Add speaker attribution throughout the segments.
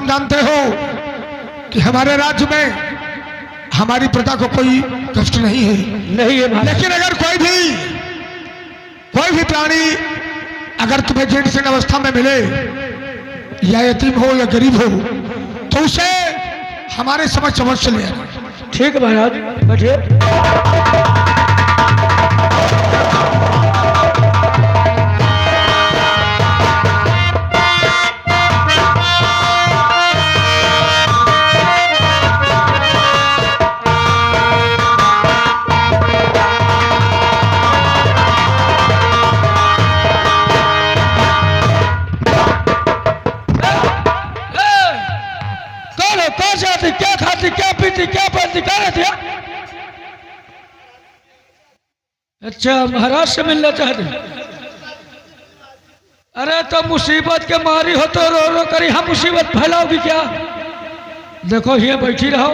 Speaker 1: तुम जानते हो कि हमारे राज्य में हमारी प्रजा को कोई कष्ट नहीं है।
Speaker 2: नहीं है महाराज।
Speaker 1: लेकिन अगर कोई भी प्राणी अगर तुम्हें जीर्ण शीर्ण अवस्था में मिले, या यतीम हो या गरीब हो, तो उसे हमारे समझ अवश्य ले आना।
Speaker 2: ठीक है महाराज, बैठिए। क्या खाती, क्या पीती, क्या पहनती, क्या रहती है? अच्छा, महाराज से मिलना चाहते? अरे तो मुसीबत के मारी हो तो रो रो कर यहाँ मुसीबत फैलाओगी क्या? देखो ये बैठी रहो,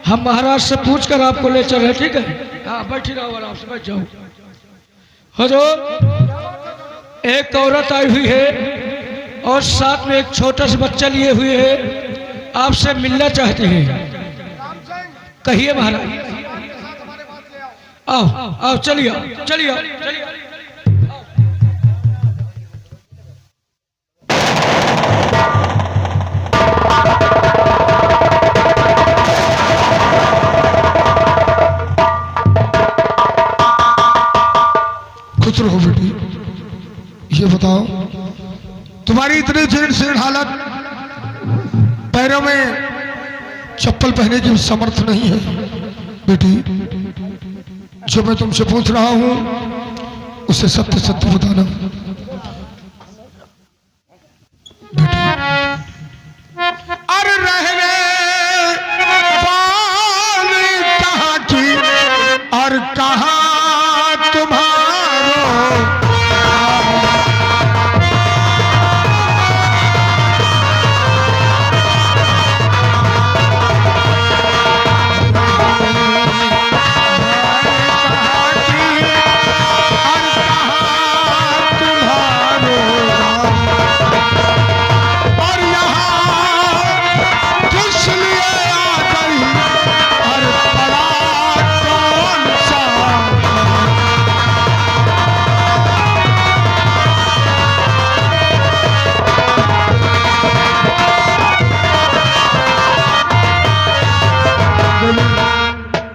Speaker 2: हम महाराज से पूछ कर आपको ले चल रहे। ठीक है, हाँ बैठी रहो, आराम से बैठ जाओ। हुजूर, एक औरत आई हुई है और साथ में एक छोटा सा बच्चा लिए हुए है, आपसे मिलना चाहते हैं। कहिए महाराज। आओ आओ, चलिए चलिए चलिए।
Speaker 1: खुश रहो बेटी। ये बताओ, तुम्हारी इतनी जीर्ण शीर्ण हालत, पैरों में चप्पल पहनने की समर्थ नहीं है बेटी। जो मैं तुमसे पूछ रहा हूं उसे सत्य सत्य बताना बेटी। अरे रहने वाली कहाँ की और कहाँ तुम्हारो,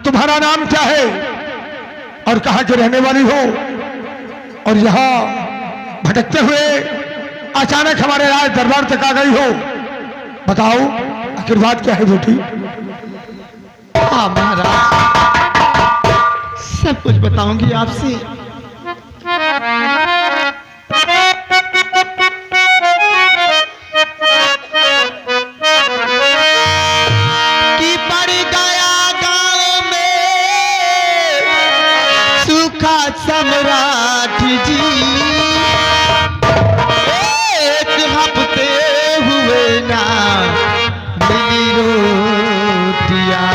Speaker 1: तुम्हारा नाम क्या है और कहां के रहने वाली हो, और यहां भटकते हुए अचानक हमारे राज दरबार तक आ गई हो? बताओ आखिर बात क्या है बेटी?
Speaker 3: हाँ महाराज, सब कुछ बताऊंगी आपसे। कि पड़ गया गांव में सूखा सम्राट जी, एक हफ्ते हुए ना मिली रोटियां,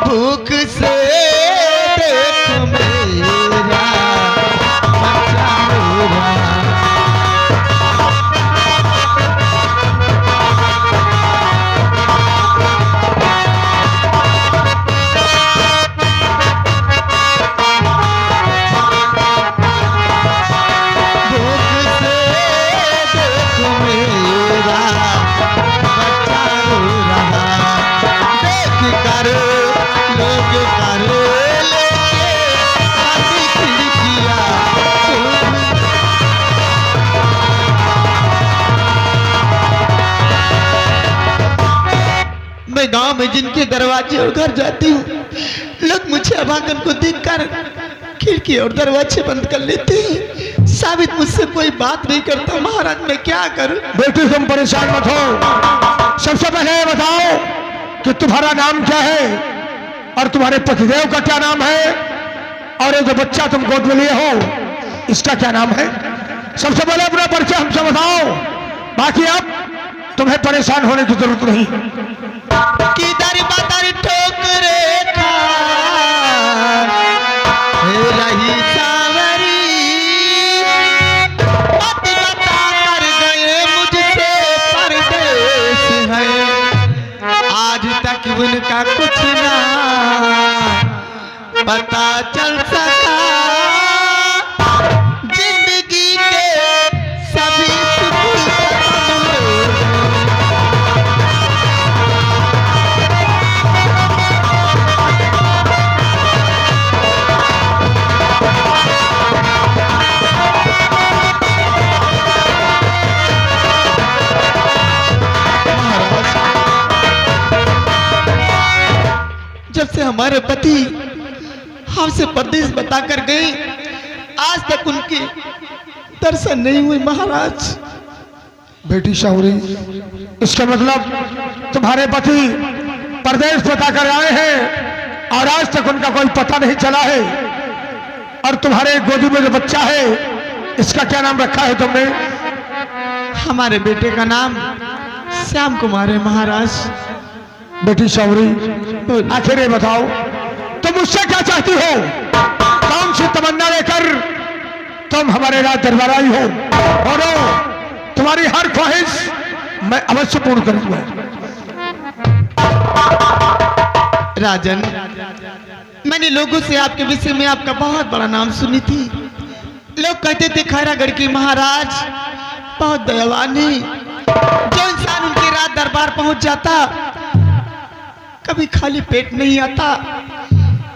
Speaker 3: भूख से देख मेरा बच्चा रो रहा। मैं गांव में जिनके दरवाजे और घर जाती हूँ, लोग मुझे अभागन को देखकर खिड़की और दरवाजे बंद कर लेते हैं। साबित मुझसे कोई बात नहीं करता। महाराज मैं क्या करूं?
Speaker 1: बेटी तुम परेशान मत हो। सबसे पहले ये बताओ कि तुम्हारा नाम क्या है और तुम्हारे पतिदेव का क्या नाम है, और ये जो बच्चा तुम गोद में लिए हो इसका क्या नाम है? सबसे पहले अपना परिचय हमसे बताओ, बाकी अब तुम्हें परेशान होने की जरूरत नहीं।
Speaker 3: किधर बदर ठोकरे खा रही सावरी, मत बता कर गए मुझसे पर्दे पता चल सका जिंदगी के सभी सुख खत्म हो गए। जब से हमारे पति हमसे परदेश बताकर गए, आज तक उनके दर्शन नहीं हुए महाराज।
Speaker 1: बेटी शावरी, इसका मतलब तुम्हारे पति परदेश बताकर आए हैं और आज तक उनका कोई पता नहीं चला है। और तुम्हारे गोदी में जो बच्चा है, इसका क्या नाम रखा है तुमने?
Speaker 3: हमारे बेटे का नाम श्याम कुमार है महाराज।
Speaker 1: बेटी शावरी, आखिर ये बताओ तुम मुझसे क्या चाहती हो? कौन सी तमन्ना लेकर तुम हमारे राज दरबार आई हो? बोलो, तुम्हारी हर ख्वाहिश मैं अवश्य पूर्ण करूंगा।
Speaker 3: राजन, मैंने लोगों से आपके विषय में आपका बहुत बड़ा नाम सुनी थी। लोग कहते थे खैरागढ़ के महाराज बहुत दयावान है, जो इंसान उनके राज दरबार पहुंच जाता कभी खाली पेट नहीं आता।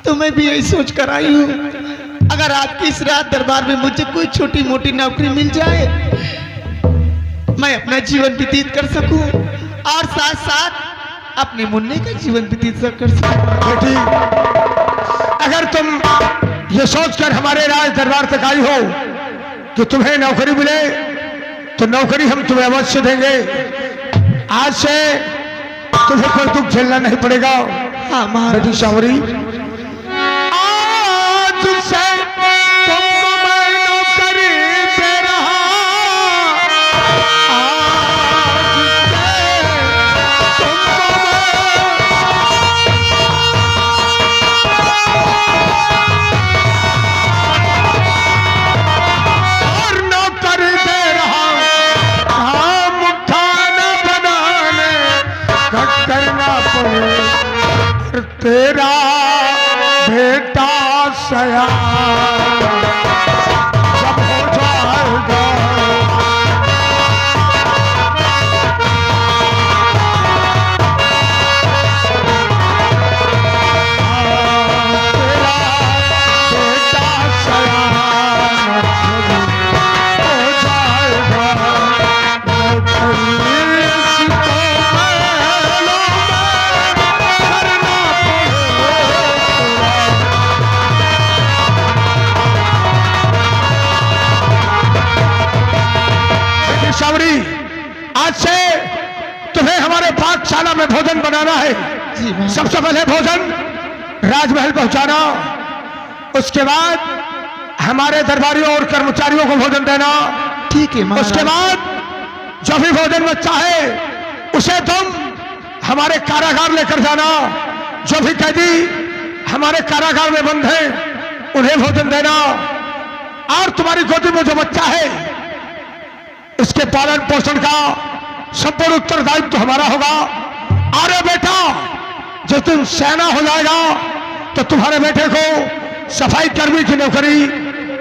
Speaker 3: तो मैं भी यही सोच कर आई हूँ, अगर आपकी इस राज दरबार में मुझे कोई छोटी मोटी नौकरी मिल जाए, मैं अपना जीवन व्यतीत कर सकूं और साथ साथ अपने मुन्ने का जीवन व्यतीत कर सकूं।
Speaker 1: बेटी, अगर तुम ये सोचकर हमारे राज दरबार तक आई हो कि तुम्हें नौकरी मिले, तो नौकरी हम तुम्हें अवश्य देंगे। आज से तुम्हें कोई दुख झेलना नहीं पड़ेगा।
Speaker 3: हाँ महाराज।
Speaker 1: बेटी शावरी, आज से तुमको मैं नौकरी दे रहा। आज से तुमको और नौकरी दे रहा। काम खाना बनाने का करना पड़े, तेरा बेटा सयान जब हो जाएगा। तेरा बेटा सयान जब हो जाएगा। शावरी, आज से तुम्हें हमारे पाठशाला में भोजन बनाना है।
Speaker 3: जी महाराज।
Speaker 1: सबसे पहले भोजन राजमहल पहुंचाना, उसके बाद हमारे दरबारियों और कर्मचारियों को भोजन देना।
Speaker 3: ठीक है महाराज।
Speaker 1: उसके बाद जो भी भोजन बचा है उसे तुम हमारे कारागार लेकर जाना। जो भी कैदी हमारे कारागार में बंद हैं उन्हें भोजन देना। और तुम्हारी गोदी में जो बच्चा है, इसके पालन पोषण का संपूर्ण उत्तरदायित्व तो हमारा होगा। अरे बेटा, जिस दिन सेना हो जाएगा तो तुम्हारे बेटे को सफाई कर्मी की नौकरी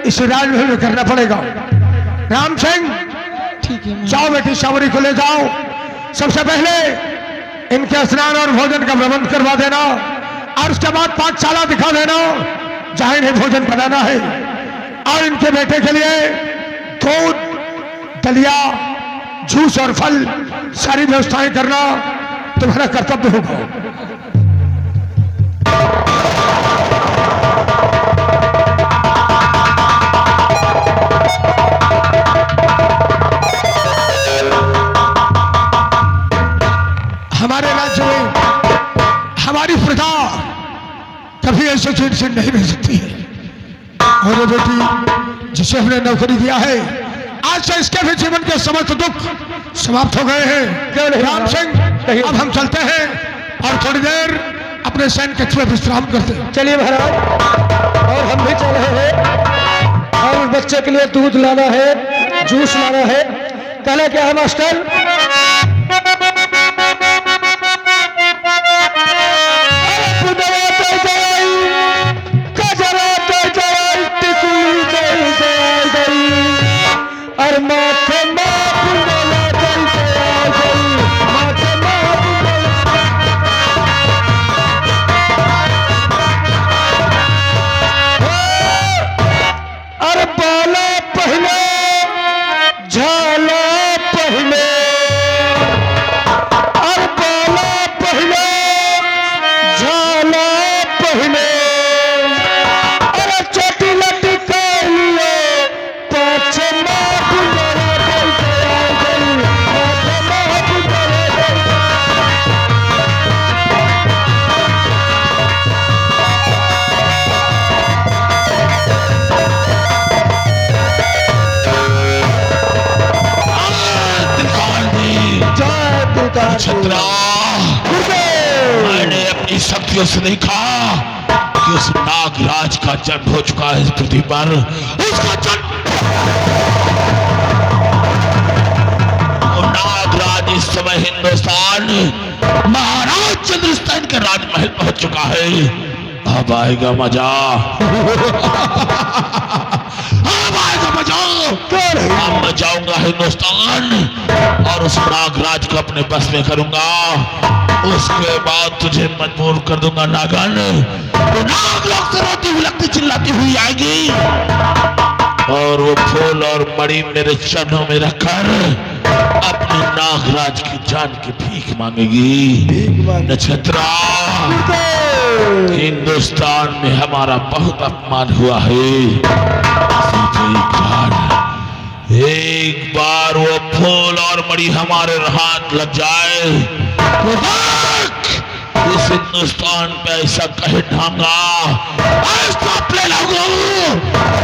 Speaker 1: इस राजमहल में करना पड़ेगा। राम सिंह,
Speaker 3: ठीक है
Speaker 1: जाओ बेटी शावरी को ले जाओ। सबसे पहले इनके स्नान और भोजन का प्रबंध करवा देना और उसके बाद पाठशाला दिखा देना जहां इन्हें भोजन बनाना है। और इनके बेटे के लिए दूध, दलिया, जूस और फल सारी व्यवस्थाएं करना तुम्हारा कर्तव्य होगा। हमारे राज्य में हमारी प्रजा कभी ऐसे चिड़चिड़ नहीं रह सकती है। और ये बेटी जिसे हमने नौकरी दिया है, आज से इसके भी जीवन के समस्त दुख समाप्त हो गए हैं। राम सिंह, अब हम चलते हैं और थोड़ी देर अपने सैन्य कक्ष में विश्राम करते हैं।
Speaker 2: चलिए महाराज, और हम भी चल रहे हैं। और उस बच्चे के लिए दूध लाना है, जूस लाना है। कहना क्या है मास्टर?
Speaker 3: उतार दो।
Speaker 4: छत्रा, मैंने अपनी शक्तियों से देखा कि उस नागराज का जन्म हो चुका है इस पृथ्वी पर। उसका जन्म, नागराज इस समय हिंदुस्तान महाराज चंद्रसेन के राजमहल पहुंच चुका है। अब आएगा मजा, अब आएगा मजा। अब मैं जाऊंगा हिंदुस्तान और उस नागराज को अपने बस में करूंगा। उसके बाद तुझे मजबूर कर दूंगा नागन। तो नागलोक से रोती हुई लगती चिल्लाती हुई आएगी और वो फूल और मणि मेरे चरणों में रखकर अपने नागराज की जान की भीख मांगेगी। नक्षत्रा, हिंदुस्तान में हमारा बहुत अपमान हुआ है। एक बार वो फूल और मणि हमारे हाथ लग जाए तो इस हिंदुस्तान पे ऐसा कहे ढांगा, ऐसा प्ले लगू,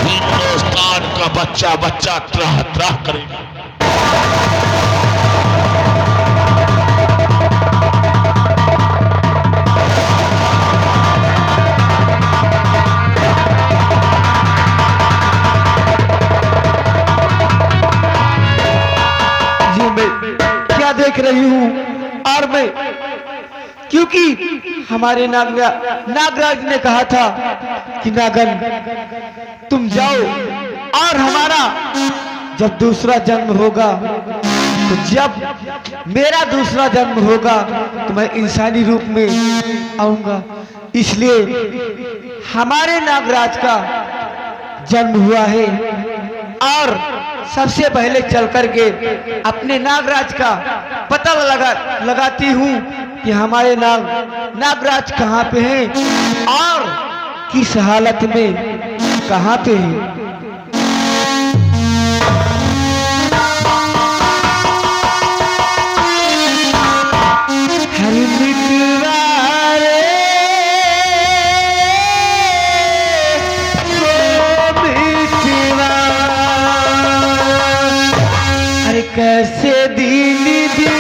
Speaker 4: हिंदुस्तान का बच्चा बच्चा त्राह त्राह करेगा।
Speaker 3: देख रही हूँ और मैं, क्योंकि हमारे नागराज ने कहा था कि नागन तुम जाओ और हमारा जब दूसरा जन्म होगा, तो जब मेरा दूसरा जन्म होगा तो मैं इंसानी रूप में आऊंगा। इसलिए हमारे नागराज का जन्म हुआ है और सबसे पहले चल करके अपने नागराज का पता लगाती हूँ कि हमारे नागराज कहाँ पे हैं और किस हालत में कहाँ पे हैं। कैसे दिन बीते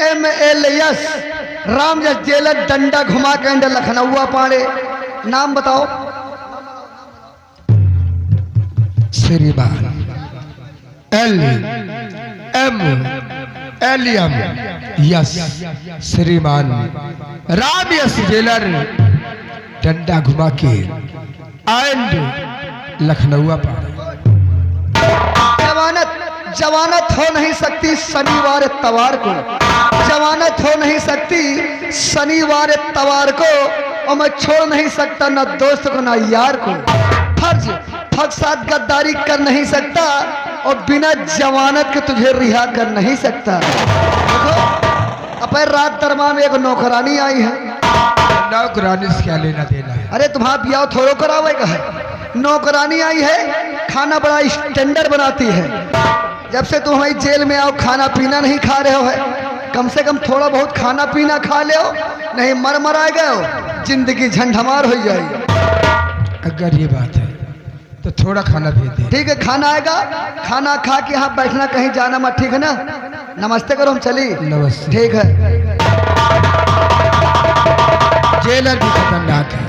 Speaker 3: LMLS राम जस जेलर डंडा घुमा के लखनऊ पाड़े। नाम बताओ।
Speaker 1: श्रीमान LMLM यस श्रीमान राम यस जेलर डंडा घुमा के एंड लखनऊ पाड़े।
Speaker 3: जवानत हो नहीं सकती शनिवार इतवार को, जवानत हो नहीं सकती शनिवार इतवार को, और मैं छोड़ नहीं सकता ना दोस्त को ना यार को। फर्ज साथ गद्दारी कर नहीं सकता और बिना जवानत के तुझे रिहा कर नहीं सकता। देखो
Speaker 5: अपर रात दरबार में एक नौकरानी आई है।
Speaker 2: नौकरानी से क्या लेना देना है?
Speaker 5: अरे तुम्हारा ब्याह थोड़ो करावेगा है। नौकरानी आई है, खाना बड़ा स्टैंडर्ड बनाती है। जब से तुम हमारी जेल में आओ खाना पीना नहीं खा रहे हो है। कम से कम थोड़ा बहुत खाना पीना खा ले हो, नहीं मर मर आ गए हो, जिंदगी झंझमार हो जाएगी।
Speaker 2: अगर ये बात है तो थोड़ा खाना भेज दे।
Speaker 5: ठीक है, खाना आएगा, खाना खा के यहाँ बैठना, कहीं जाना मत, ठीक है ना? नमस्ते करो, हम चली।
Speaker 2: नमस्ते।
Speaker 5: ठीक है।
Speaker 2: जेलर भी खतरनाक है।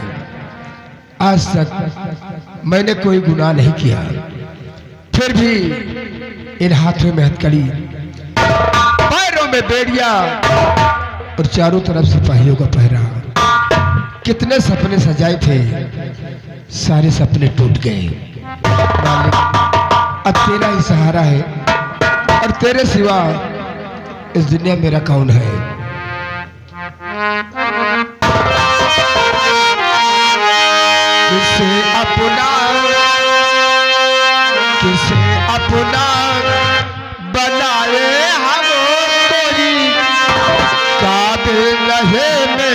Speaker 2: आज तक मैंने कोई गुनाह नहीं किया, फिर भी इन हाथों में हथकड़ी, पैरों में बेड़िया और चारों तरफ सिपाहियों का पहरा। कितने सपने सजाए थे, सारे सपने टूट गए। मालिक, अब तेरा ही सहारा है और तेरे सिवा इस दुनिया में मेरा कौन है? किसे अपना बनाए हम कोई काबिल रहे में।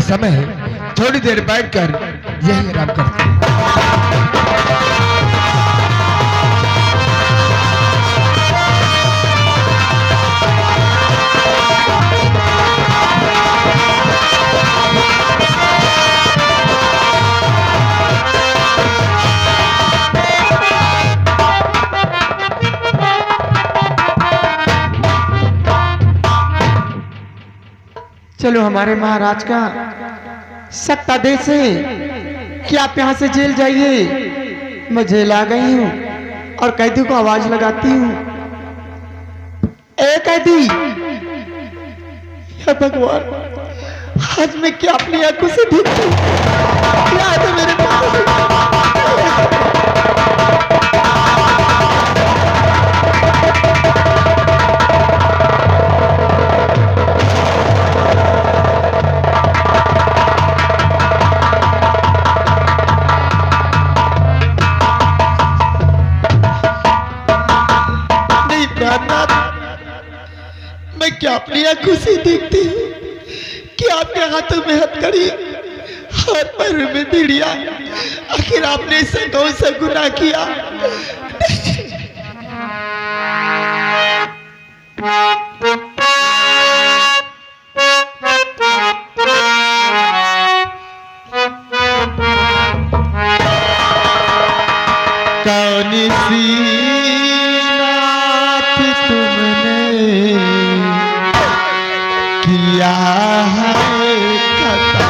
Speaker 2: समय है, थोड़ी देर बैठकर यही आराम करते हैं।
Speaker 3: चलो, हमारे महाराज का सख्त आदेश है कि आप यहाँ से जेल जाइए। मैं जेल आ गई हूँ और कैदी को आवाज लगाती हूँ, ए कैदी। हे भगवान, आज मैं क्या अपनी आंखों से देखती हूँ? क्या है मेरे पास? मैं क्या अपनी आंखों से देखती हूँ कि आपके हाथों में हथकड़ी, हाथ पैरों में बीड़िया। आखिर आपने ऐसा कौन सा गुनाह किया? कौन सी नात तुमने किया है खता?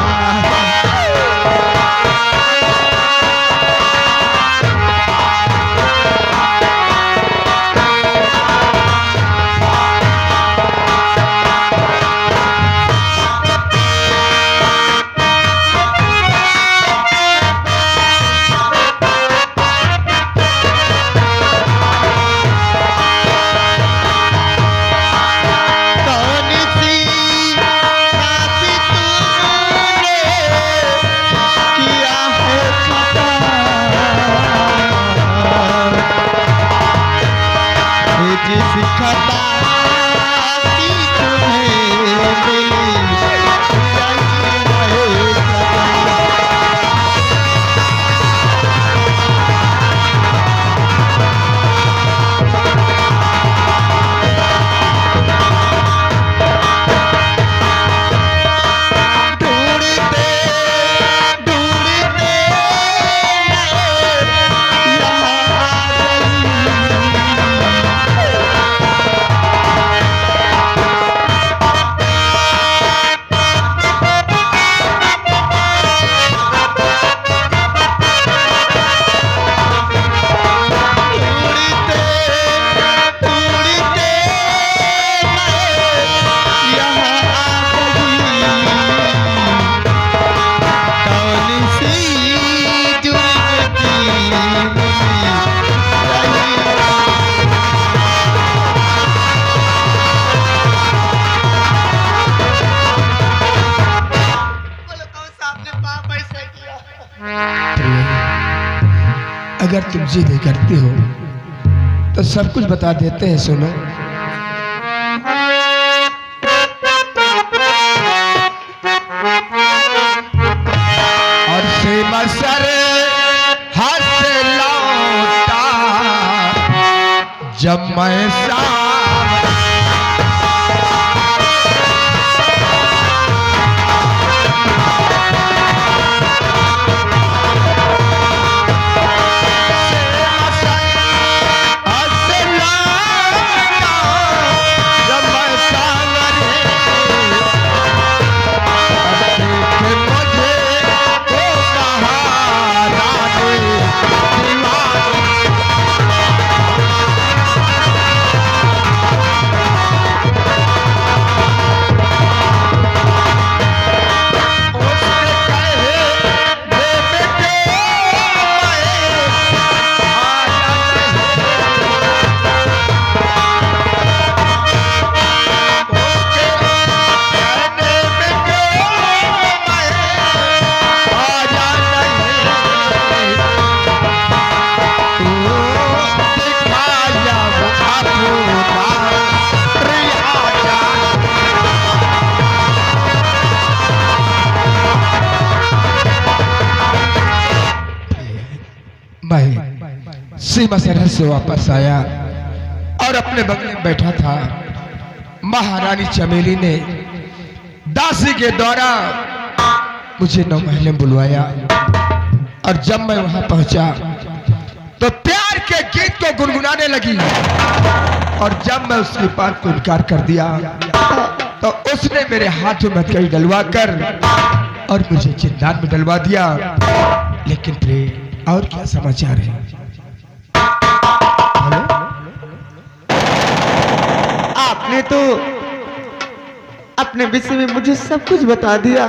Speaker 1: अगर तुम जिद करती हो तो सब कुछ बता देते हैं, सुनो। और सीमा सर हाथ से लौटा जब मैं सीमा सरहद से वापस आया और अपने बंगले में बैठा था। महारानी चमेली ने दासी के द्वारा मुझे 9 महल में बुलवाया और जब मैं वहां पहुंचा तो प्यार के गीत को गुनगुनाने लगी और जब मैं उसकी बात को इनकार कर दिया तो उसने मेरे हाथों में हथकड़ी डलवा कर और मुझे जिंदान में डलवा दिया। लेकिन फिर और क्या समाचार है?
Speaker 3: आपने तो अपने विषय में मुझे सब कुछ बता दिया,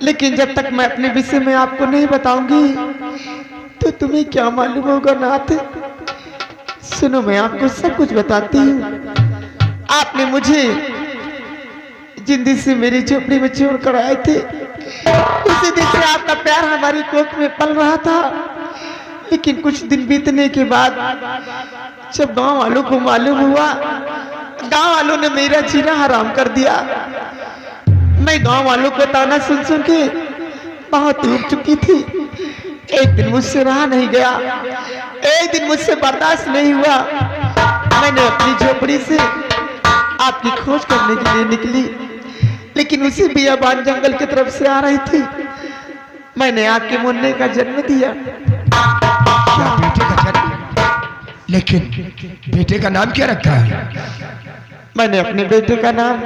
Speaker 3: लेकिन जब तक मैं अपने विषय में आपको नहीं बताऊंगी तो तुम्हें क्या मालूम होगा नाथ। सुनो, मैं आपको सब कुछ बताती हूँ। आपने मुझे जिंदगी से मेरी झोपड़ी में छोड़ कर आए थे, उसी दिन से आपका प्यार हमारी कोख में पल रहा था। लेकिन कुछ दिन बीतने के बाद जब गांव वालों को मालूम हुआ, गांव वालों ने मेरा जीना हराम कर दिया। मैं गांव वालों को ताना सुन सुन के बहुत ऊब चुकी थी। एक दिन मुझसे रहा नहीं गया, एक दिन मुझसे बर्दाश्त नहीं हुआ। मैंने अपनी झोपड़ी से आपकी खोज करने के लिए निकली, लेकिन उसी बियाबान जंगल की तरफ से आ रही थी। मैंने आपके मुन्ने का जन्म दिया।
Speaker 1: क्या बेटे का जन्म? लेकिन बेटे का नाम क्या रखा है?
Speaker 3: मैंने अपने बेटे का नाम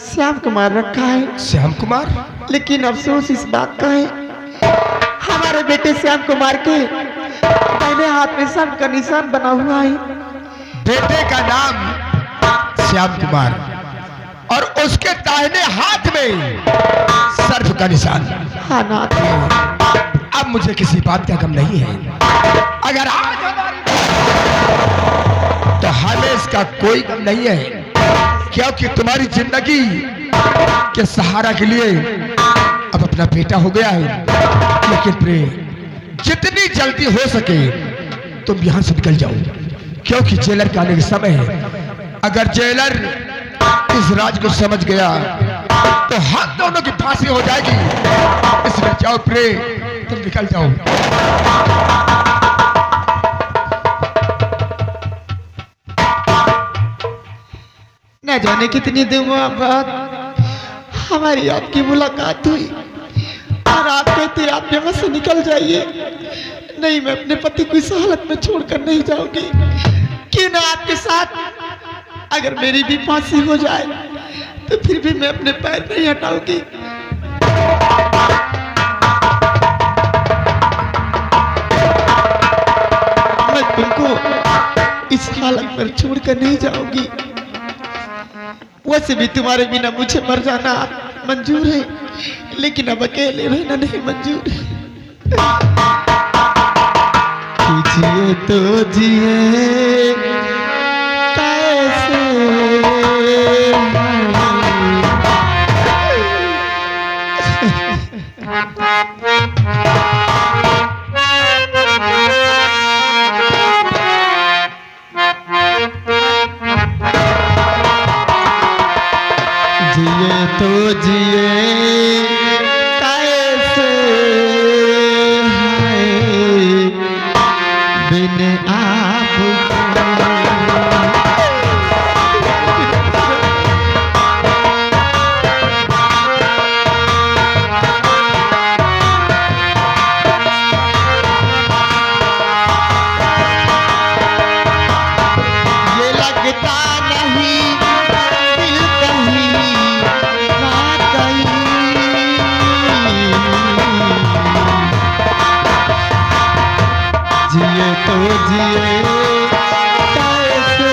Speaker 3: श्याम कुमार रखा है।
Speaker 1: श्याम कुमार?
Speaker 3: लेकिन अफसोस इस बात का है, हमारे बेटे श्याम कुमार के दाहिने हाथ में सर्प का निशान बना हुआ है।
Speaker 1: बेटे का नाम श्याम कुमार और उसके दाहिने हाथ में सर्प का निशान।
Speaker 3: हाँ नाथ।
Speaker 1: अब मुझे किसी बात का गम नहीं है। अगर आज तो हमें इसका कोई गम नहीं है, क्योंकि तुम्हारी जिंदगी के सहारा के लिए अब अपना बेटा हो गया है। लेकिन प्रेम, जितनी जल्दी हो सके तुम यहां से निकल जाओ, क्योंकि जेलर का आने का समय है। अगर जेलर इस राज को समझ गया तो हम दोनों की फांसी हो जाएगी। इसलिए जाओ प्रेम, तुम निकल जाओ।
Speaker 3: न जाने कितनी दिनों बाद हमारी आपकी मुलाकात हुई और आप कहते आप यहाँ से निकल जाइए। नहीं, मैं अपने पति को इस हालत में छोड़कर नहीं जाऊंगी। क्यों ना आपके साथ अगर मेरी भी फांसी हो जाए तो फिर भी मैं अपने पैर नहीं हटाऊंगी। मैं तुमको इस हालत पर छोड़कर नहीं जाऊंगी। वैसे भी तुम्हारे बिना मुझे मर जाना मंजूर है, लेकिन अब अकेले रहना नहीं मंजूर है। जिए तो जिए कैसे, तो जिए कैसे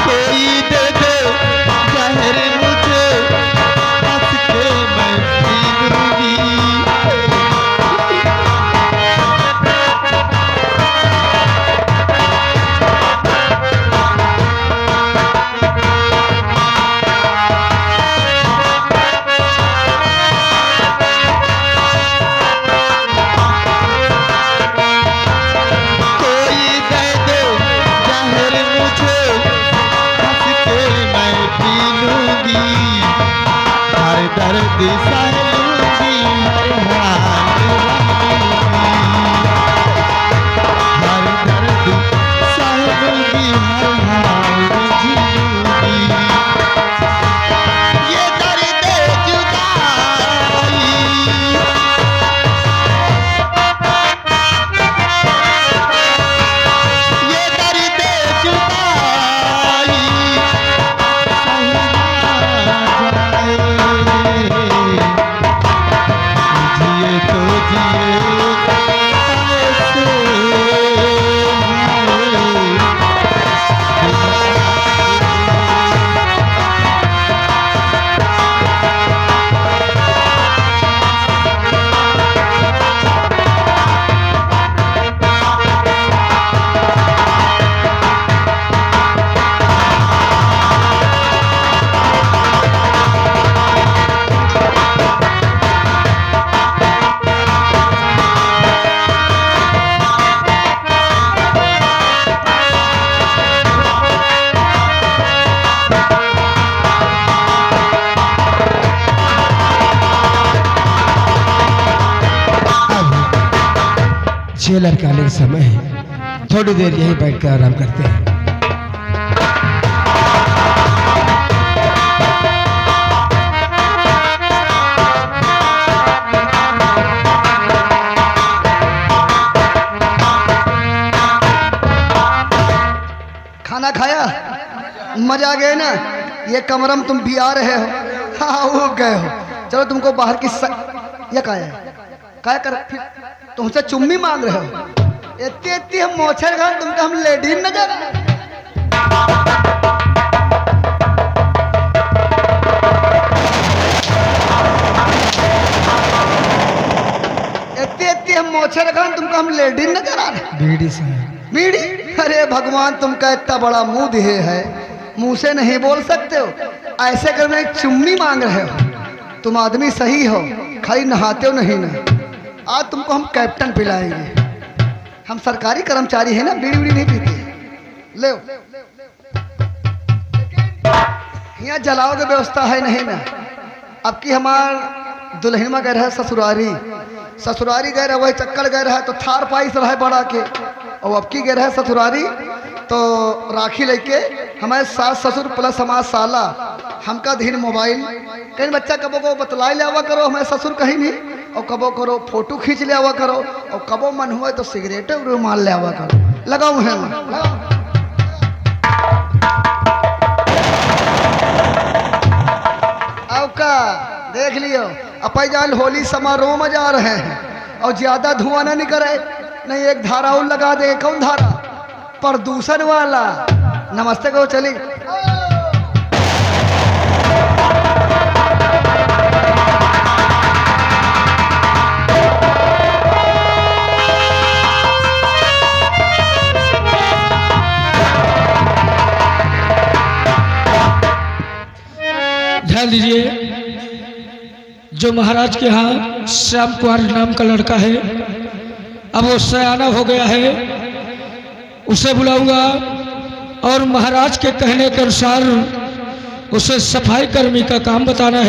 Speaker 3: कोई दे दे जहर मुझे हंस के मैं पी लूंगी। कोई दे दे जहर मुझे हंस के मैं पी लूंगी। हर दर्द सह लूंगी, हर हाल हर दर्द सह लूंगी, हर हाल जी लूंगी। ये दर्द जुदाई ये दर्द जुदाई जिए तो जिए ऐसे
Speaker 1: जेलर का अलग समय है, थोड़ी देर यहीं बैठ कर आराम करते हैं।
Speaker 5: खाना खाया, मजा आ गया ना। ये कमरा में तुम भी आ रहे हो, हाँ वो गए हो। चलो तुमको बाहर की ये काय कर फिर तुमसे चुम्मी मांग रहे हो। इतनी इतनी हम मोछर खान, तुमको हम लेडी नजर इतनी इतनी हम मोछर खान, तुमको हम लेडी नजर आ रहे।
Speaker 1: बीड़ी साहब,
Speaker 5: बीड़ी? अरे भगवान, तुमका इतना बड़ा मुंह दिए है, मुंह से नहीं बोल सकते हो। ऐसे करने चुम्मी मांग रहे हो। तुम आदमी सही हो, खाली नहाते हो नहीं ना। आज तुमको हम कैप्टन पिलाएंगे। हम सरकारी कर्मचारी है ना, बीड़ी बीड़ी नहीं पीते। ले यहाँ जलाओ की व्यवस्था है नहीं ना। अब की हमार दुल्हनमा गए रहे ससुरारी, ससुरारी गए रहे, वही चक्कर गए रहे तो थार पाइस रहे बड़ा के। और अब की गए रहे ससुरारी तो राखी लेके हमारे सास ससुर प्लस हमारा साला, हमका धीन मोबाइल। कहीं बच्चा कबो को बतलाई ले आवा करो, हमारे ससुर कहीं नहीं। और कबो करो फोटो खींच ले आवा करो, और कबो मन हुआ तो सिगरेट रुमाल ले आवा करो। लगाऊ है अब का देख लियो। अपन जान होली समारोह में जा रहे हैं और ज्यादा धुआं ना निकले, नहीं एक धारा और लगा दे। कौन धारा? प्रदूषण वाला। नमस्ते को चली।
Speaker 2: ध्यान दीजिए, जो महाराज के यहाँ श्याम कुमार नाम का लड़का है, अब वो सयाना हो गया है, उसे बुलाऊंगा और महाराज के कहने के अनुसार उसे सफाई कर्मी का काम बताना है।